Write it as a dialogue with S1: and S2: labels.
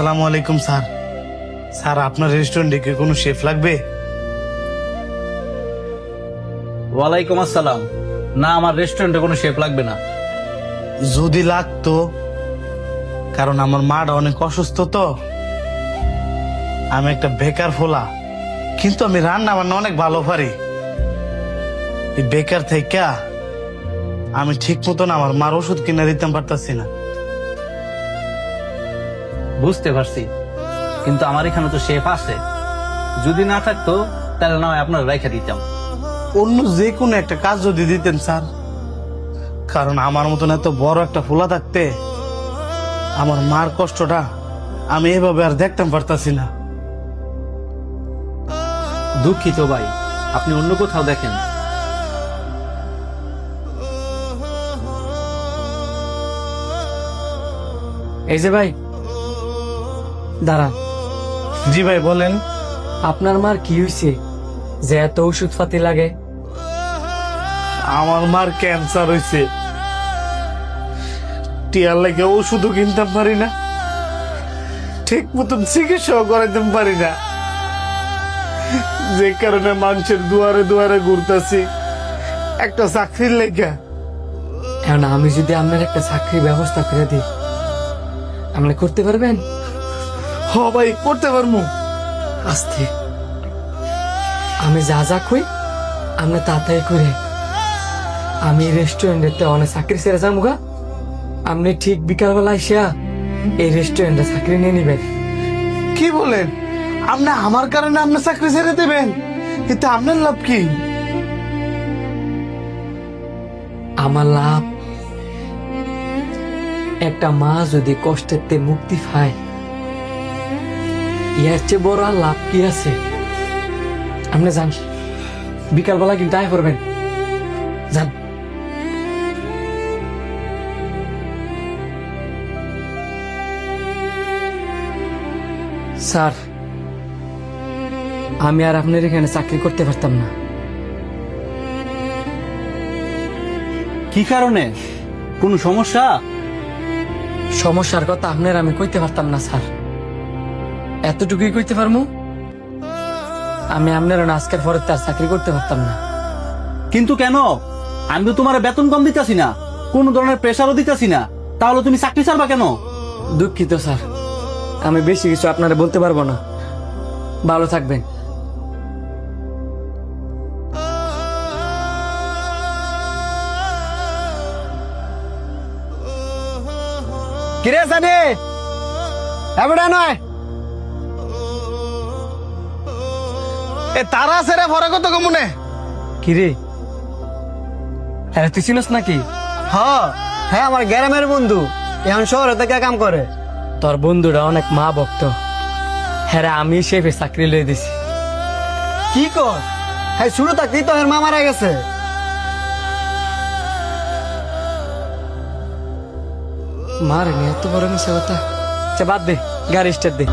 S1: আসসালামু আলাইকুম sir. Sir আপনার রেস্টুরেন্টে কি কোনো শেফ লাগবে?
S2: ওয়ালাইকুম আসসালাম। না, আমার রেস্টুরেন্টে কোনো শেফ লাগবে না।
S1: যদি লাগতো, কারণ আমার মাটা অনেক অসুস্থ তো। আমি একটা বেকার ফোলা, কিন্তু আমি রান্না বান্না অনেক ভালো পারি। এই বেকার থেকে আমি ঠিক মতন আমার মার ওষুধ কিনে দিতে পারতাছি না।
S2: বুঝতে পারছি, কিন্তু আমার এখানে তো শেফ আছে। যদি না থাকতো তাহলে না হয় আপনার রেখে দিতাম।
S1: অন্য যে কোনো একটা কাজ যদি দিতেন স্যার, কারণ আমার মতন এত বড় একটা ফোলা থাকতে আমার মার কষ্টটা আমি এভাবে আর দেখতে পারতাছি না।
S2: দুঃখিত ভাই, আপনি অন্য কোথাও দেখেন।
S3: এই যে ভাই, দাঁড়ান।
S1: জি ভাই বলেন।
S3: আপনার মার কি হয়েছে যে এত ওষুধ পাতি লাগে?
S1: আমার মার ক্যান্সার হয়েছে, টিয়ার লাগে ওষুধও কিনতে পারি না, ঠিক মতন চিকিৎসাও করাইতে পারি না, যে কারণে মানুষের দুয়ারে দুয়ারে ঘুরতেছি একটা চাকরির লেগা।
S3: এখন আমি যদি আপনার একটা চাকরির ব্যবস্থা করে দিই, আপনি করতে পারবেন?
S1: হ ভাই, করতে পারবো।
S3: আস্তে, আমি যা যা কই আপনি তাড়াতাড়ি করে। আমি রেস্টুরেন্টে অনেক চাকরি ছেড়ে যাবো গা, আপনি ঠিক বিকালবেলা এসে এই রেস্টুরেন্টে চাকরি নিয়ে নিবেন।
S1: কি বলেন? আপনি আমার কারণে আপনার চাকরি ছেড়ে দেবেন? এতে আপনার লাভ কি?
S3: আমার লাভ, একটা মা যদি কষ্টের তে মুক্তি পায়, এর চেয়ে বড় আর লাভ কি আছে? আপনি যান, বিকালবেলা কিন্তু আয় করবেন। যান। স্যার, আমি আর আপনার এখানে চাকরি করতে পারতাম না।
S2: কি কারণে? কোনো সমস্যা?
S3: সমস্যার কথা আপনার আমি কইতে পারতাম না স্যার, এতটুকুই কইতে পারবো, আমি আপনার আজকের পরে তার চাকরি করতে পারতাম না।
S2: কিন্তু কেন? আমি তো তোমার বেতন কম দিতেছি না, কোন ধরনের প্রেসারও দিতেছি না, তাহলে তুমি চাকরি ছাড়বা কেন?
S3: দুঃখিত স্যার, আমি বেশি কিছু আপনারা বলতে পারবো না। ভালো থাকবেন।
S4: কিরে সানি, এবারে নয়
S1: এ তারা ছেড়ে ভরে কত কমুনে?
S3: কিরে, হ্যাঁ তুই চিনস নাকি?
S4: হ্যাঁ, আমার গ্রামের বন্ধু, এখন শহরে থেকে কাম করে।
S3: তোর বন্ধুরা অনেক মা ভক্ত, হ্যাঁ রে, আমি শেফে চাকরি লয়ে দিছি।
S4: কি কর? হ্যাঁ, শুরু থাকতেই তো এর মা মারা গেছে।
S3: মার এত বড় মিশা কথা। আচ্ছা বাদ দে, গাড়ি স্টার্ট দে।